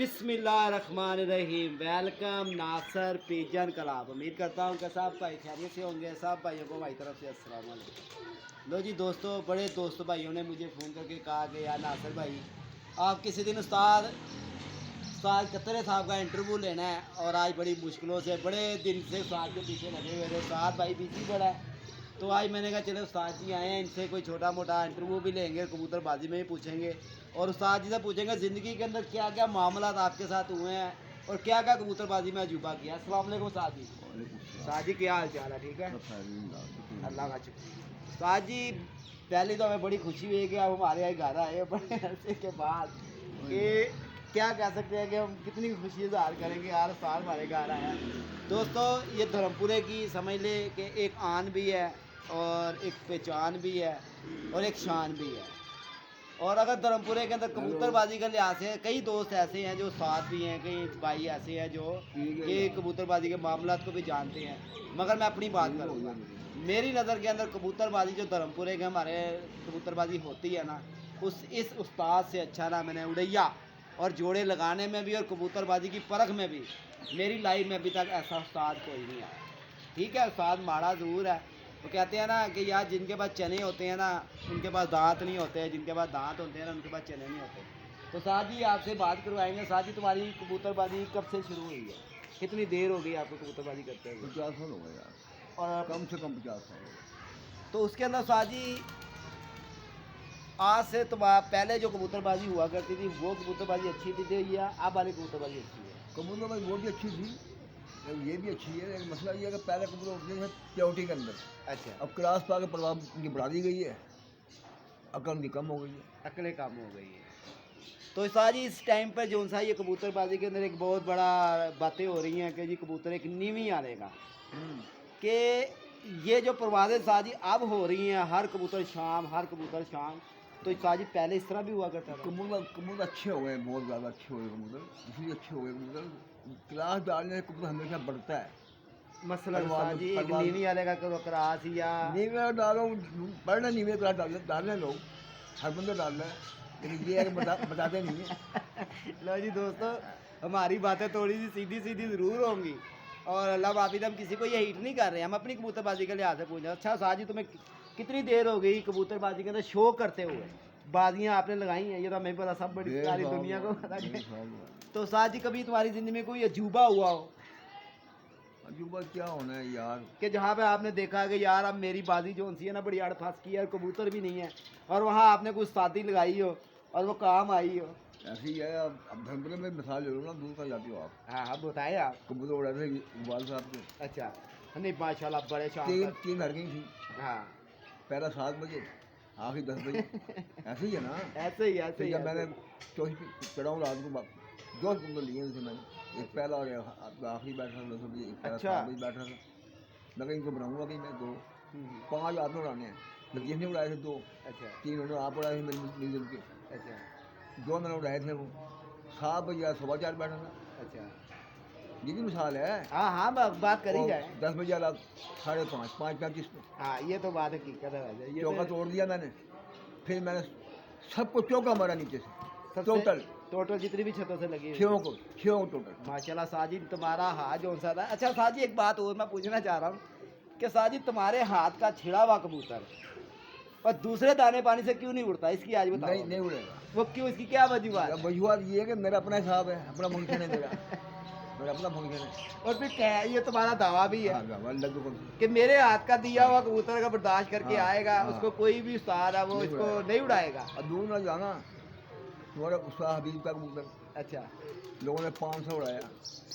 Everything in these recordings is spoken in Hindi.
बिस्मिल्लाहिर्रहमानिर्रहीम। वेलकम नासर पिजन क्लब। उम्मीद करता हूँ कि सब भाई खैरियत से होंगे। सब भाइयों को हमारी तरफ से अस्सलाम वालेकुम। लो जी दोस्तों, बड़े दोस्त भाइयों ने मुझे फ़ोन करके कहा कि यार नासर भाई, आप किसी दिन उस्ताद उस्ताद कतरे साहब का इंटरव्यू लेना है, और आज बड़ी मुश्किलों से बड़े दिन से उस्ताद के पीछे लगे हुए थे। उस्ताद भाई बिजी बड़ा है, तो आज मैंने कहा चलो उस्ताद जी आए हैं, इनसे कोई छोटा मोटा इंटरव्यू भी लेंगे, कबूतरबाजी में ही पूछेंगे, और उस्ताद जी से पूछेंगे ज़िंदगी के अंदर क्या क्या मामला आपके साथ हुए हैं और क्या क्या कबूतरबाजी में अजूबा किया। अस्सलाम वालेकुम उस्ताद जी। उस्ताद जी क्या हाल चाल है? ठीक है, अल्लाह का शुक्र। उस्ताद जी, पहले तो हमें बड़ी खुशी हुई कि आप हमारे यहाँ घर आए बड़े अरसे के बाद। कि क्या कह सकते हैं कि हम कितनी खुशी इजहार करेंगे यार, उस्ताद हमारे घर आया। दोस्तों, ये धर्मपुरे की समझ ले कि एक आन भी है और एक पहचान भी है और एक शान भी है। और अगर धर्मपुरे के अंदर कबूतरबाजी का लिहाज से कई दोस्त ऐसे हैं जो साथ भी हैं, कई भाई ऐसे हैं जो ये कबूतरबाजी के मामला को भी जानते हैं, मगर मैं अपनी बात करूँगा। मेरी नज़र के अंदर कबूतरबाजी जो धर्मपुरे के हमारे कबूतरबाजी होती है ना, इस उस्ताद से अच्छा ना मैंने उड़ैया और जोड़े लगाने में भी और कबूतरबाजी की परख में भी मेरी लाइफ में अभी तक ऐसा उस्ताद कोई नहीं आया। ठीक है, उस्ताद माड़ा ज़रूर है। वो कहते हैं ना कि यार जिनके पास चने होते हैं ना, उनके पास दांत नहीं होते, जिनके पास दांत होते हैं ना, उनके पास चने नहीं होते। तो साथ ही आपसे बात करवाएंगे। साथ ही तुम्हारी कबूतरबाजी कब से शुरू हुई है? कितनी देर हो गई आपको कबूतरबाजी करते हुए? 50 साल हो गए यार, और कम से कम 50 साल हो गए। तो उसके अंदर साथ ही आज से तुम पहले जो कबूतरबाजी हुआ करती थी वो कबूतरबाजी अच्छी थी या अब वाली कबूतरबाजी अच्छी है? कबूतरबाजी वो भी अच्छी थी, ये भी अच्छी है। लेकिन मसला ये है कि पहले कबूतर होते थे प्योरिटी के अंदर, अच्छा, अब क्लास पा के प्रभाव उनकी बढ़ा दी गई है, अकल उनकी कम हो गई है। अकले काम हो गई है। तो सारी इस टाइम पर जो सा ये कबूतरबाजी के अंदर एक बहुत बड़ा बातें हो रही हैं कि जी कबूतर एक नीवी आनेगा कि ये जो परवाज़ें साजी अब हो रही हैं, हर कबूतर शाम। तो साजी पहले इस तरह भी हुआ करता था? कबूतर अच्छे हो गए, बहुत ज़्यादा अच्छे हो गए कबूतर, इसलिए अच्छे हो गए कबूतर। क्लास डालने से कबूतर हमेशा बढ़ता है। मसलन साजी एक नीवी वाले का क्रास या नीवे डालो, पढ़ना नीवे क्लास डालने लोग, हर बंदा डाल रहा है, लेकिन ये है कि बताते नहीं है। लो जी दोस्तों, हमारी बातें थोड़ी सी सीधी सीधी ज़रूर होंगी और अल्लाह वाफिद हम किसी को ये हिट नहीं कर रहे हैं, हम अपनी कबूतरबाजी के लिहाज से पूछ रहे हैं। अच्छा साजी, तुम्हें कितनी देर हो गई कबूतरबाजी के अंदर शो करते हुए? बाजियाँ आपने लगाई हैं, ये तो हमें पता, सब बड़ी सारी दुनिया को पता है। तो साजी कभी तुम्हारी ज़िंदगी में कोई अजूबा हुआ हो? अजूबा क्या होना है यार, कि जहाँ पे आपने देखा कि यार अब मेरी बाजी जो सी है ना बड़ी अड़ फंस की है और कबूतर भी नहीं है, और वहाँ आपने कुछ शादी लगाई हो और वो काम आई हो? ऐसे ही है। अब धर्मपुर में मिसाल ले लो ना, दूर का जाती हो आप, हाँ हाँ, बताए आप। कबूतर उड़ा थे इकबाल साहब के, अच्छा, नहीं माशाल्लाह बड़े शाम तीन हर गई थी। हाँ, पहला 7 बजे, आखिरी 10 बजे। ऐसे ही है ना। ऐसे ही ऐसे ही। जब मैंने चौथी पे चढ़ा हूँ रात को, 2 कबूतर लिए उनसे मैंने, एक पहला और आखिरी बैठा था 10 बजे, एक पहला 7 बजे बैठा था। मैं कहीं इनको बनाऊँगा कहीं, मैं 2 5 आपने उड़ाने हैं, लतीफ़ ने उड़ाए थे 2, अच्छा 3 उन्होंने आप उड़ाए थे मिल के, अच्छा 2 मैंने उड़ाए थे। वो 7 बजे या 4:15 बैठा था। अच्छा, ये भी मिसाल है। हाँ हाँ, बात करी जाए। 10 बजे अलग 5:30, 5:35 पे हाँ, ये तो बात हकीकत है वैसे। ये चौका तोड़ दिया मैंने, फिर मैंने सबको चौका मारा नीचे से, टोटल जितनी भी छतों से लगी हुई। 6 को टोटल। माशाल्लाह साजिद, तुम्हारा हाथ जो सा था। अच्छा साजिद, एक बात और मैं पूछना चाह रहा हूँ कि साजिद तुम्हारे हाथ का छिड़ा हुआ कबूतर और दूसरे दाने पानी से क्यों नहीं उड़ता? इसकी आज बताओ। नहीं उड़ेगा। वो क्यों? इसकी क्या वजूहत? वजूहत ये है कि मेरा अपना हिसाब है, अपना फंक्शन है मेरा अपना फंक्शन है। और फिर क्या ये तुम्हारा दावा भी है हाँ, कि मेरे हाथ का दिया हुआ कबूतर का बर्दाश्त करके हाँ, आएगा, हाँ, उसको कोई भी उस्ताद है वो इसको नहीं उड़ाएगा। और दूर ना जाना, तुम्हारा उस्ताद हबीब का कबूतर, अच्छा, लोगों ने 500 उड़ाया,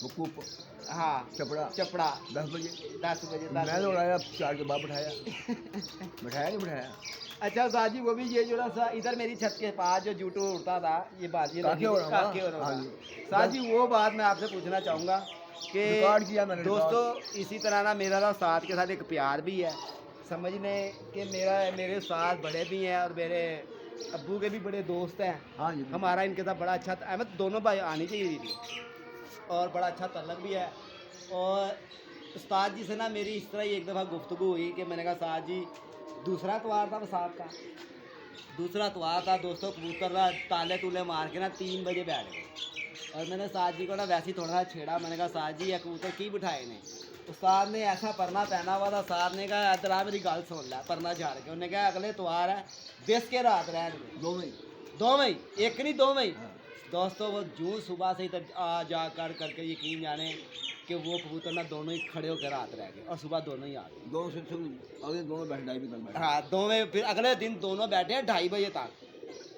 वो कूप, हाँ चपड़ा 10 बजे मैंने उड़ाया, 4 के बाद बैठाया नहीं बैठाया। अच्छा साजी, वो भी ये जो ना इधर मेरी छत के पास जो जूटो उड़ता था, ये बाजी साजी, वो बात मैं आपसे पूछना चाहूँगा कि दोस्तों इसी तरह ना मेरा ना साथ के साथ एक प्यार भी है, समझने कि मेरे साथ बड़े भी हैं और मेरे अब्बू के भी बड़े दोस्त हैं। हाँ जी, हमारा इनके साथ बड़ा अच्छा अहमद, दोनों भाई आनी चाहिए थी और बड़ा अच्छा तल्लक भी है। और उस्ताद जी से ना मेरी इस तरह ही एक दफ़ा गुफ्तगू हुई कि मैंने कहा साहब जी, दूसरा इतवार था बसात का, दूसरा इतवार था दोस्तों, कबूतर ताले तूले मार के ना 3 बजे बैठ गए और मैंने साज जी को ना वैसे ही थोड़ा सा छेड़ा, मैंने कहा साज जी ये कबूतर की बिठाए ने। उस्ताद ने ऐसा परना पहना हुआ था, उस्ताद ने कहा इधर आ मेरी गल सुन लै, परना झाड़ के उन्हें कहा अगले तवार है बेस के रात रहने दो मई एक नहीं 2 मई। दोस्तों वो जून सुबह से ही तक आ जा करके यकीन जाने कि वो कबूतर ना दोनों ही खड़े होकर रात रह गए और सुबह दोनों ही आ गए। दोनों से अगले दोनों बैठ ढाई बजे तक। हाँ दोनों, फिर अगले दिन दोनों बैठे 2:30 बजे तक।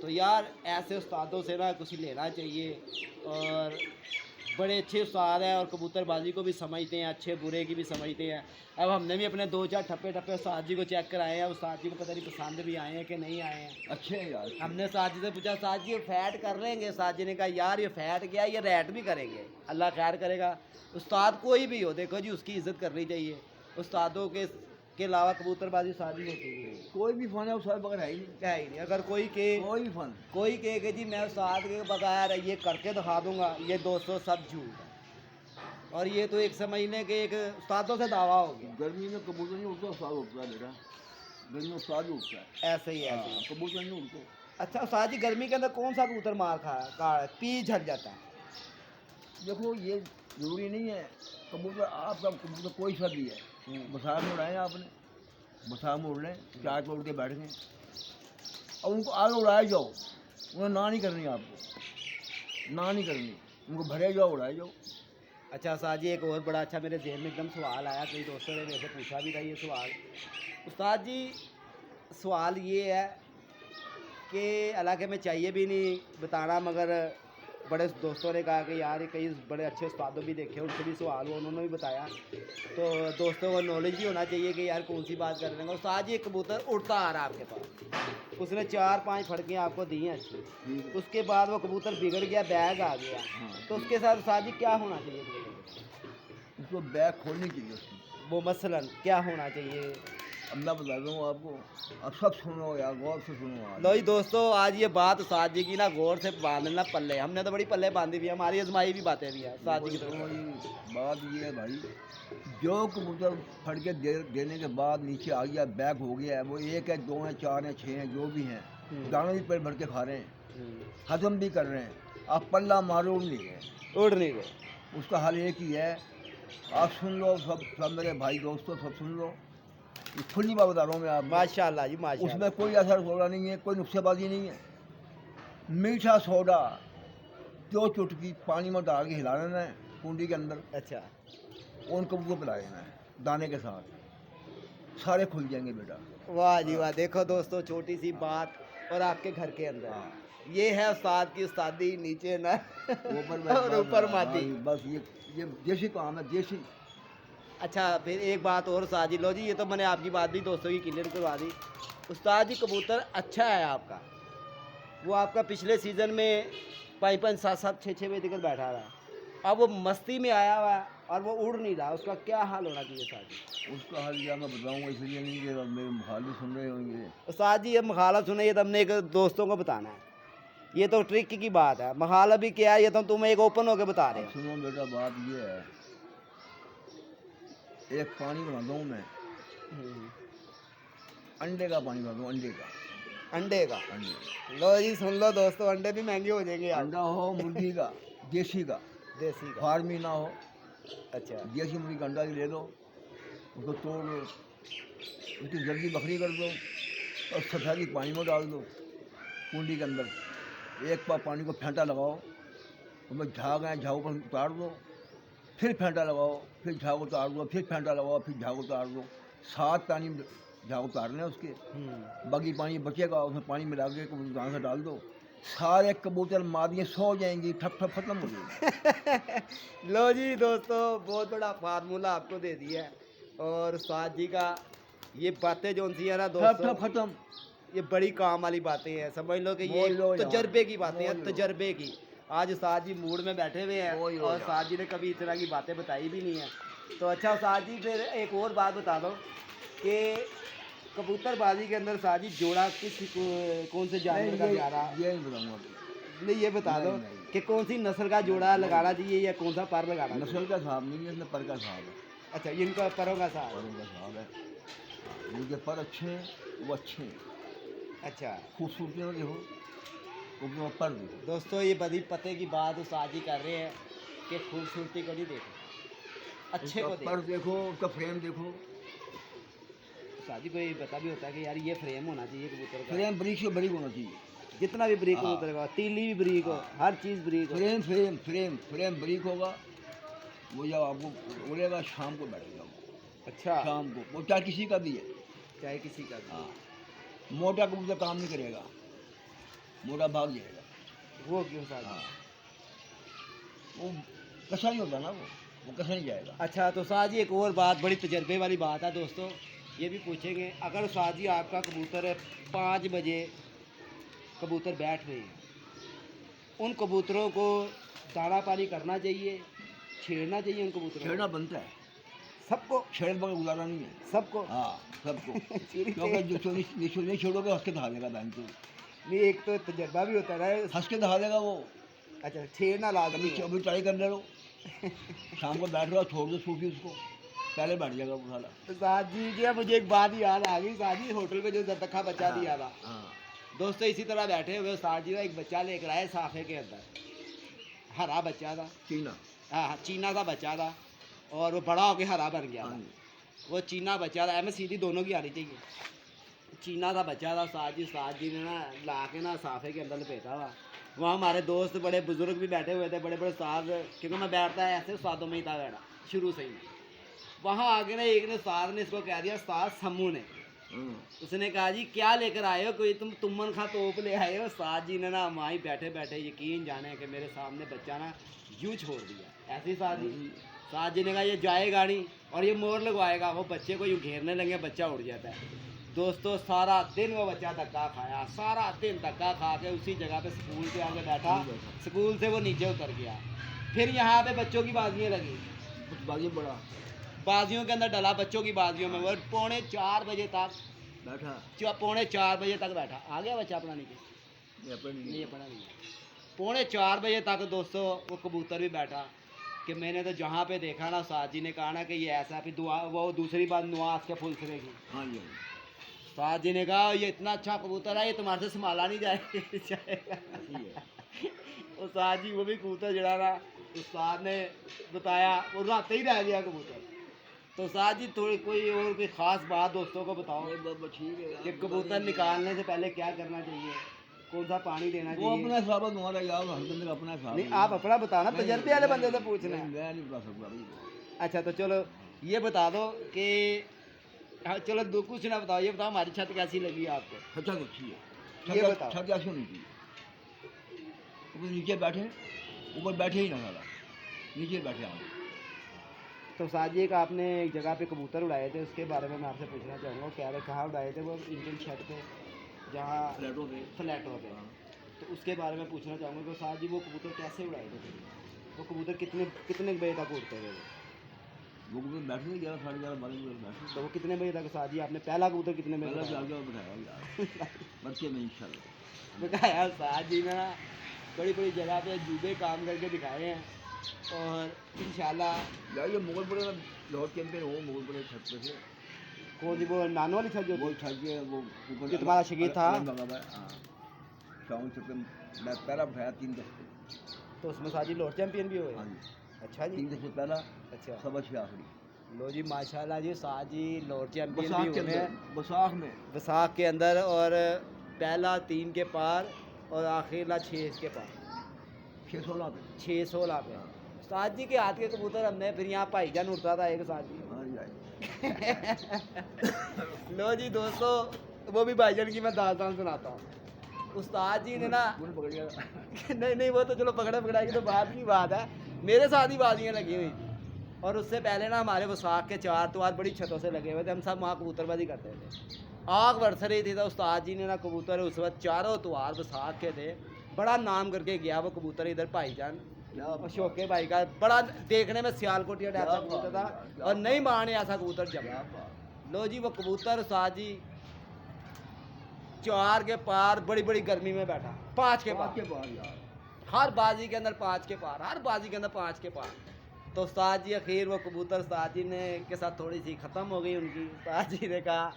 तो यार ऐसे उस्तादों से ना कुछ लेना चाहिए, और बड़े अच्छे उस्ताद हैं और कबूतरबाजी को भी समझते हैं, अच्छे बुरे की भी समझते हैं। अब हमने भी अपने 2-4 ठप्पे उस्ताद जी को चेक कराए हैं, उस्ताद जी को पता नहीं पसंद भी आए हैं कि नहीं आए हैं। अच्छे हैं यार। हमने उस्ताद जी से पूछा उस्ताद जी ये फैट कर लेंगे? उस्ताद जी ने कहा यार ये फैट क्या, ये रैट भी करेंगे, अल्लाह खैर करेगा। उस्ताद कोई भी हो देखो जी उसकी इज़्ज़त करनी चाहिए। उस्तादों के अलावा कबूतरबाजी सारी होती है, कोई भी फन है उस्ताद बगैर है ही नहीं। क्या ही नहीं। अगर कोई कहे कि जी मैं उस्ताद के बगैर ये करके दिखा दूंगा, ये दोस्तों सब झूठ है। और ये तो एक समझने के एक उस्तादों से दावा हो गया। गर्मी में कबूतर नहीं उड़ता, उस्ताद उड़ता है बेटा। गर्मी में उस्ताद ही उड़ता है। ऐसे ही ऐसे ही। कबूतर नहीं उड़ते। अच्छा उस्ताद जी गर्मी के अंदर कौन सा कबूतर मार खा पी झट जाता है? देखो ये जरूरी नहीं है कबूतर, आपका कबूतर कोई सा भी है, बसार में उड़ाए आपने, बसार में उड़ लें, चार पे उड़ के बैठ गए, और उनको आगे उड़ाए जाओ, उन्हें ना नहीं करनी, आपको ना नहीं करनी, उनको भरे जाओ, उड़ाए जाओ। अच्छा उस्ताद जी एक और बड़ा अच्छा मेरे जहन में एकदम सवाल आया, कई दोस्तों ने मेरे से पूछा भी था ये सवाल। उस्ताद जी सवाल ये है कि हालांकि मैं चाहिए भी नहीं बताना, मगर बड़े दोस्तों ने कहा कि यार कई बड़े अच्छे उस्तादों भी देखे, उनसे भी सवाल हुआ, उन्होंने भी बताया, तो दोस्तों को नॉलेज भी होना चाहिए कि यार कौन सी बात कर रहे हैं। उस्ताद जी एक कबूतर उड़ता आ रहा है आपके पास, उसने 4-5 फड़कें आपको दी हैं अच्छी, उसके बाद वो कबूतर बिगड़ गया, बैग आ गया, तो उसके साथ उस्ताद जी क्या होना चाहिए? उसको बैग खोलनी चाहिए उसकी। वो मसलन क्या होना चाहिए? अब मैं बता दूँ आपको, अब सब सुनो यार, गौर से सुनो यार। लो जी दोस्तों आज ये बात उस्ताद जी की ना गौर से बांधना पल्ले, हमने तो बड़ी पल्ले बांधी हुई है, हमारी आजमाई भी बातें भी हैं उस्ताद जी की तरफ। बात ये है भाई, जो कबूतर फट के देने के बाद नीचे आ गया, बैग हो गया है, वो 1 है 2 है 4 है 6 हैं जो भी हैं, दाने भी पेट भर के खा रहे हैं, हजम भी कर रहे हैं, आप पल्ला मारो उड़ नहीं गए। उसका हल एक ही है, आप सुन लो, सब मेरे भाई दोस्तों सब सुन लो, खुली बात बता रहा हूँ मैं आप। माशाल्लाह जी माशाल्लाह। उसमें कोई असर सोडा नहीं है, कोई नुस्खेबाजी नहीं है। मीठा सोडा 2 चुटकी पानी में डाल के हिला लेना है कुंडी के अंदर। अच्छा उन कबूतर को पिला देना है दाने के साथ, सारे खुल जाएंगे बेटा। वाह जी वाह। देखो दोस्तों छोटी सी बात और आपके घर के अंदर ये है उस्ताद की उस्तादी, नीचे ना और ऊपर मादी। बस ये देसी काम है, देसी। अच्छा फिर एक बात और उस्ताद जी, लो जी ये तो मैंने आपकी बात भी दोस्तों की क्लियर करवा दी। उस्ताद जी कबूतर अच्छा है आपका, वो आपका पिछले सीज़न में 5-5, 7-7, 6-6 बजे तक बैठा रहा, अब वो मस्ती में आया हुआ है और वो उड़ नहीं रहा, उसका क्या हाल होना चाहिए उस्ताद जी? उसका हाल क्या मैं बताऊँगा, इसलिए नहीं कि मेरे मुखालिफ सुन रहे होंगे। उस्ताद जी ये मखालत सुने, ये तो हमने एक दोस्तों को बताना है, ये तो ट्रिक की बात है। मखालत भी क्या है ये तो तुम्हें एक ओपन होकर बता रहे हो। सुनो बेटा बात ये है, एक पानी बनाता हूँ मैं, अंडे का पानी बनाता हूँ, अंडे का। लो जी सुन लो दोस्तों, अंडे भी महंगे हो जाएंगे यार। अंडा हो मुर्गी का, देसी का, फार्मी ना हो। अच्छा देसी मुर्गी का अंडा भी ले लो, उसको तोड़ लो, उसकी जल्दी बकरी कर दो और सफेदी पानी में डाल दो कुंडी के अंदर, 1 पाव पानी को फेंटा लगाओ, उसमें झाग है, झाग पर उतार दो, फिर फेंटा लगाओ, फिर झाग उतार दो, फिर फेंटा लगाओ, फिर झाग उतार दो, 7 पानी झाग उतारने उसके, बाकी पानी बचेगा उसमें पानी मिला के कबूतर से डाल दो, सारे कबूतर मादियाँ सो जाएंगी, ठप ठप खत्म हो जाएगी। लो जी दोस्तों बहुत बड़ा फार्मूला आपको दे दिया है, और उस्ताद जी का ये बातें जो उनसी है ना दोस्तों, ठप खत्म, ये बड़ी काम वाली बातें हैं, समझ लो कि ये तजर्बे की बातें हैं, तजर्बे की। आज उस्ताद जी मूड में बैठे हुए हैं और उस्ताद जी ने कभी इस तरह की बातें बताई भी नहीं है। तो अच्छा उस्ताद जी फिर एक और बात बता दो कि कबूतरबाजी के अंदर उस्ताद जी जोड़ा कौन से जानवर का प्यारा, ये नहीं बताऊँगा। नहीं ये बता दो कि कौन सी नस्ल का जोड़ा लगाना चाहिए या कौन सा पर लगाना चाहिए? नस्ल का साहब नहीं है, इसमें पर का साहब है। अच्छा इनका परों का साहब, परों का साहब है, जिनके पर अच्छे हैं वो अच्छे हैं। अच्छा खूबसूरती में देखो, वो पर देखो दोस्तों ये बड़ी पते की बात उस्ताद जी कर रहे हैं कि खूबसूरती को नहीं देखो, अच्छे को पर देखो। देखो, उसका फ्रेम देखो। उस्ताद जी कोई पता भी होता है कि यार ये फ्रेम होना चाहिए कबूतर का, फ्रेम बरीक से बरीक होना चाहिए। जितना भी ब्रीक हाँ। कबूतर का, तीली भी ब्रीक हो, हाँ। हर चीज़ ब्रीक हो। फ्रेम फ्रेम फ्रेम फ्रेम बरीक होगा, वो जब आपको उड़ेगा शाम को बैठेगा वो। अच्छा, शाम को वो चाहे किसी का भी है। चाहे किसी का भी। हाँ, मोटा कबूतर काम नहीं करेगा, मोटा भाग जाएगा। वो क्यों उस्ताद जी? हाँ, वो कसा नहीं होता ना, वो कसा नहीं जाएगा। अच्छा तो उस्ताद जी एक और बात, बड़ी तजर्बे वाली बात है दोस्तों, ये भी पूछेंगे। अगर उस्ताद जी आपका कबूतर 5 बजे कबूतर बैठ रहे हैं, उन कबूतरों को दाना पानी करना चाहिए, छेड़ना चाहिए उन कबूतरों को? छेड़ना बनता है, सबको? छेड़ बगैर गुजारा नहीं है। सबको? हाँ, सबको। चीरी क्योंकि से- जो नहीं छोड़ोगे हंस के दिखा देगा बैंक को, नहीं, एक तो तजर्बा भी होता है ना। हंस के दिखा देगा वो। अच्छा, छेड़ना लाजमी कभी है। अभी ट्राई कर ले लो, शाम को बैठ रहा छोड़ दो सूफी उसको, पहले बैठ जाएगा वो साला। उस्ताद जी जी मुझे एक बात याद आ गई। उस्ताद जी होटल पे जो दत्तखा बच्चा हाँ, दिया था, हाँ, दोस्तों इसी तरह बैठे हुए उस्ताद जी एक बच्चा लेकर आए साफे के अंदर, हरा बच्चा था। चीना। हाँ, चीना का बच्चा था और वो बड़ा होके हरा बन गया हाँ था। जी। वो चीना बच्चा था, एम सीधी दोनों की आनी चाहिए। चीना का बच्चा था, उस्ताद जी ने ना ला के ना साफे के अंदर लपेटा हुआ। वहाँ हमारे दोस्त बड़े बुजुर्ग भी बैठे हुए थे, बड़े बड़े उस्ताद, क्योंकि मैं बैठता है ऐसे उस्तादों में ही था बैठा शुरू से ही। वहाँ आगे ना एक ने उस्ताद ने इसको कह दिया, उस्ताद सम्मू ने, उसने कहा जी क्या लेकर आए हो, कोई तुम तुमन खा तोप ले आए हो? उस्ताद जी ने ना वहाँ ही बैठे बैठे यकीन जाने कि मेरे सामने बच्चा ना यूँ छोड़ दिया ऐसे ही। उस्ताद जी ने कहा ये जाएगा नहीं और ये मोर लगवाएगा, वो बच्चे को यूँ घेरने लगे, बच्चा उड़ जाता है। दोस्तों सारा दिन वो बच्चा धक्का खाया, सारा दिन धक्का खा के उसी जगह पे स्कूल के आगे बैठा, स्कूल से वो नीचे उतर गया। फिर यहाँ पे बच्चों की बाजियाँ लगी, बाजी बड़ा बाजियों के अंदर डला, बच्चों की बाजियों में वो 3:45 बजे तक, बैठा, 3:45 बजे तक बैठा। आ गया बच्चा अपना नीचे? ये अपने नहीं लिए। अपना नहीं। 3:45 बजे तक दोस्तों वो कबूतर भी बैठा कि मैंने तो जहाँ पे देखा ना, उस्ताद जी ने कहा ना कि ये ऐसा, फिर दुआ वो दूसरी बात नुआस के फुल सिरे की। हाँ जी, हाँ उस्ताद जी ने कहा ये इतना अच्छा कबूतर है, ये तुम्हारे से संभाला नहीं जाएगा। जी, है। उस्ताद जी वो भी कबूतर जड़ा ना, उस्ताद ने बताया, वो रात ही रह गया कबूतर। तो उस्ताद जी थोड़ी कोई और कोई ख़ास बात दोस्तों को बताओ ठीक है कि यार, कबूतर निकालने से पहले क्या करना चाहिए, कौन सा पानी देना वो चाहिए? अपना हिसाब है तुम्हारा यार, हर बंदे का अपना हिसाब नहीं है। आप अपना बताना, नहीं, तजर्बे वाले मैं- बंदे से पूछना है। मैं नहीं बता सकता भाई। अच्छा तो चलो ये बता दो कि हाँ, चलो दो कुछ ना बताओ, ये बताओ हमारी छत कैसी लगी आपको? छत अच्छी है, ये छत बताओ। छत ऐसी होनी चाहिए, ऊपर नीचे बैठे, ऊपर बैठे ही ना साला, नीचे बैठे हम। तो साजिए का आपने एक जगह पे कबूतर उड़ाए थे, उसके बारे में मैं आपसे पूछना चाहूँगा, क्या रहे कहाँ उड़ाए थे वो? इंजन छत पे, जहाँ फ्लैटों पे। फ्लैटों पे। तो उसके बारे में पूछना चाहूँगा कि साहब जी वो कबूतर कैसे उड़ाए थे फिर? वो कबूतर कितने कितने बजे तक उड़ते थे वो कबूतर बैठे थे 11 साढ़े 11 12 बजे बैठे। तो वो कितने बजे तक साहब जी आपने पहला कबूतर कितने बजे पहले उड़ाया? जाके बैठाया यार, बच्चे में इंशाल्लाह। बताया साहब जी ने ना बड़ी बड़ी जगह पे अजूबे काम करके दिखाए हैं, और इंशाल्लाह यार ये मुगलपुरे में लाहौर चैंपियन हो, मुगलपुरे छत पे से कौन सी वो नानो वाली छत जो वो थी? छत के वो ऊपर ये तुम्हारा शगीर था? हाँ, शाम छत पे मैं पहला बैठाया 3 दस। तो उसमें साहब जी लॉर्ड चैंपियन भी हुए? हाँ जी, अच्छा जी, 3 दस से पहला, अच्छा। सब अच्छे आखिरी। लो जी माशाल्लाह जी, साहब जी लॉर्ड चैंपियन बसाख भी के हुए हैं अंदर, बसाख में वसाख के अंदर, और पहला 3 के पार और आखिरला 6 के पार, 616 पे। 616 पे। साहब जी के हाथ के कबूतर हमने फिर यहाँ भाईजान उड़ता था एक साहब जी। हाँ जी, हाँ जी। लो जी दोस्तों, वो भी भाईजान की मैं दास्तान सुनाता हूँ। उस्ताद जी ने ना उन्हें पकड़ लिया। नहीं नहीं वो तो चलो पकड़ा पकड़ाई की तो बात की बात है, मेरे साथ ही बाजियाँ लगी हुई थी। और उससे पहले ना हमारे वसाख के 4 द्वार बड़ी छतों से लगे हुए थे, हम सब वहाँ कबूतरबाजी करते थे। आग बरस रही थी तो उस्ताद जी ने ना कबूतर उस वक्त चारों द्वार वसाख के थे, बड़ा नाम करके गया वो कबूतर इधर भाईजान अशोक के भाई का, बड़ा देखने में सियालकोटिया टाइप का कबूतर था और नहीं माने ऐसा कबूतर जमा। लो जी वो कबूतर उस्ताद जी 4 के पार बड़ी बड़ी गर्मी में बैठा, 5 के पार, यार हर बाजी के अंदर 5 के पार, हर बाजी के अंदर 5 के पार। तो उस्ताद जी आखिर वो कबूतर उस्ताद जी ने के साथ थोड़ी सी ख़त्म हो गई उनकी। उस्ताद जी ने कहा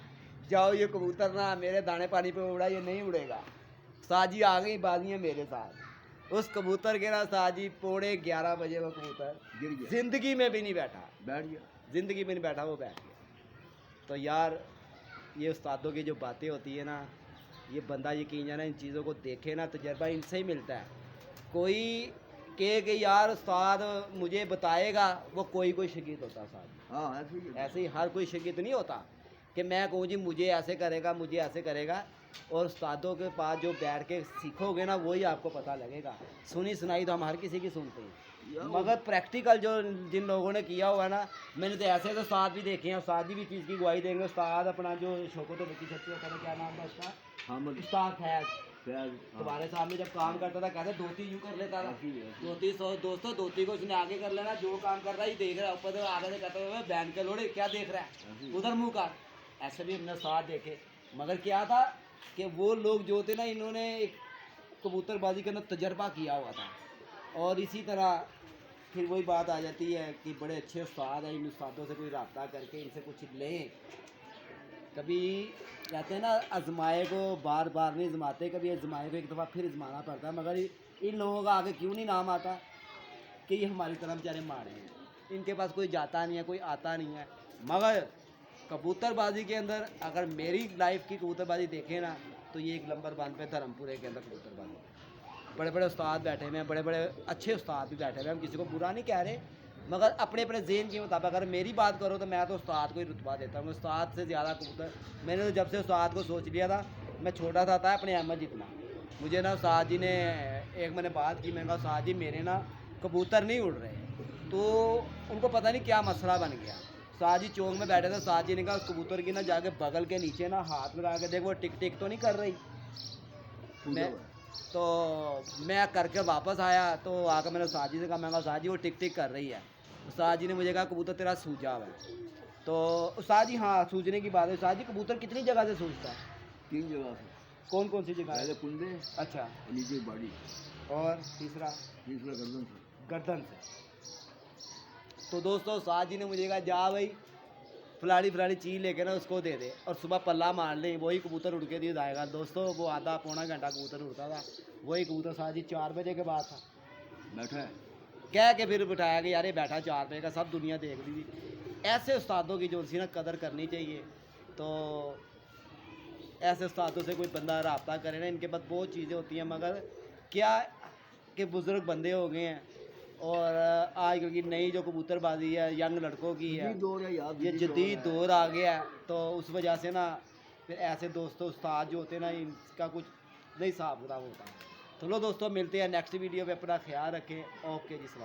जाओ ये कबूतर ना मेरे दाने पानी पे उड़ा, ये नहीं उड़ेगा। उस्ताद जी आ गई बाजियाँ मेरे साथ। उस कबूतर के ना उस्ताद जी 11:15 बजे वो कबूतर गिर गया, जिंदगी में भी नहीं बैठा, बैठ गया। ज़िंदगी में नहीं बैठा, वो बैठ गया। तो यार ये उस्तादों की जो बातें होती है ना, ये बंदा यकीन जाना इन चीज़ों को देखे ना, तजर्बा इनसे ही मिलता है। कोई कहे कि यार उस्ताद मुझे बताएगा, वो कोई शागिर्द होता उस्ताद। हाँ ऐसे ही है। ऐसे ही हर कोई शागिर्द नहीं होता कि मैं कहूँ जी मुझे ऐसे करेगा, मुझे ऐसे करेगा। और उस्तादों के पास जो बैठ के सीखोगे ना, वही आपको पता लगेगा। सुनी सुनाई तो हम हर किसी की सुनते हैं, मगर प्रैक्टिकल जो जिन लोगों ने किया हुआ है ना, मैंने तो ऐसे तो उस्ताद भी देखे हैं, उस्ताद जी भी चीज़ की गवाही देंगे। उस्ताद अपना जो शौकत बच्ची छत्ती होता था, क्या नाम था उसका, हाँ मतलब उस्ताद फैज, फैज, तुम्हारे सामने जब काम करता था कहते धोती यूँ कर लेता था, ऐसे ही है। धोती दोस्तों धोती को उसने आगे कर लेना, जो काम कर रहा है देख रहा है, ऊपर से आगे से कहता है बैंड के लोड़े क्या देख रहा है, उधर मुँह कर। ऐसे भी हमने उस्ताद देखे, मगर क्या था कि वो लोग जो थे ना, इन्होंने एक कबूतरबाजी का ना तजर्बा किया हुआ था। और इसी तरह फिर वही बात आ जाती है कि बड़े अच्छे उस्ताद हैं, इन उस्तादों से कोई रब्ता करके इनसे कुछ लें। कभी कहते हैं ना आजमाए को बार बार नहीं आजमाते, कभी आजमाए को एक दफ़ा फिर आजमाना पड़ता है। मगर इन लोगों का आगे क्यों नहीं नाम आता कि ये हमारी तरह बेचारे मारे हैं, इनके पास कोई जाता नहीं है, कोई आता नहीं है। मगर कबूतरबाजी के अंदर अगर मेरी लाइफ की कबूतरबाजी देखें ना, तो ये एक नंबर 1 पे धर्मपुरे के अंदर कबूतरबाजी। बड़े बड़े उस्ताद बैठे हुए हैं, बड़े बड़े अच्छे उस्ताद भी बैठे हुए हैं, हम किसी को बुरा नहीं कह रहे, मगर अपने अपने ज़हन के मुताबिक अगर मेरी बात करो तो मैं तो उस्ताद को ही रुतबा देता हूँ। उस्ताद से ज़्यादा कबूतर मैंने तो जब से उस्ताद को सोच लिया था, मैं छोटा था अपने अहमद जितना, मुझे ना उस्ताद जी ने एक मैंने बात की, मैंने कहा उस्ताद जी मेरे ना कबूतर नहीं उड़ रहे, तो उनको पता नहीं क्या मसला बन गया। उस्ताद जी चौक में बैठे थे, उस्ताद जी ने कहा उस कबूतर की ना जाके बगल के नीचे ना हाथ लगा के देख वो टिक टिक तो नहीं कर रही। मैं करके वापस आया तो आकर मैंने उस्ताद जी से कहा, मैं कहा उस्ताद जी वो टिक टिक कर रही है। उस्ताद जी ने मुझे कहा कबूतर तेरा सूजा हुआ है। तो उस्ताद जी हाँ सूजने की बात है, उस्ताद जी कबूतर कितनी जगह से सूजता है? 3 जगह से, कौन कौन सी जगह है? पहले कुंडे, अच्छा, नीचे बॉडी, और तीसरा तीसरा गर्दन से। गर्दन से। तो दोस्तों उस्ताद जी ने मुझे कहा जा भाई फलानी चीज़ लेके ना उसको दे दे और सुबह पल्ला मार ले, वही कबूतर उड़ के दिया जाएगा। दोस्तों वो आधा पौना घंटा कबूतर उड़ता था, वही कबूतर उस्ताद जी 4 बजे के बाद था, बैठा है, कह के फिर बिठाया कि यार ये बैठा 4 बजे का, सब दुनिया देख ली थी। ऐसे उस्तादों की जो सी ना कदर करनी चाहिए। तो ऐसे उस्तादों से कोई बंदा रब्ता करे ना, इनके पास बहुत चीज़ें होती हैं, मगर क्या कि बुज़ुर्ग बंदे हो गए हैं और आजकल की नई जो कबूतरबाजी है यंग लड़कों की है, जदीद दौर है यार, ये जदीद दौर आ गया है। तो उस वजह से ना फिर ऐसे दोस्तों उस्ताद जो होते हैं ना, इनका कुछ नहीं हिसाब किताब होता। चलो दोस्तों मिलते हैं नेक्स्ट वीडियो पे, अपना ख्याल रखें। ओके जी।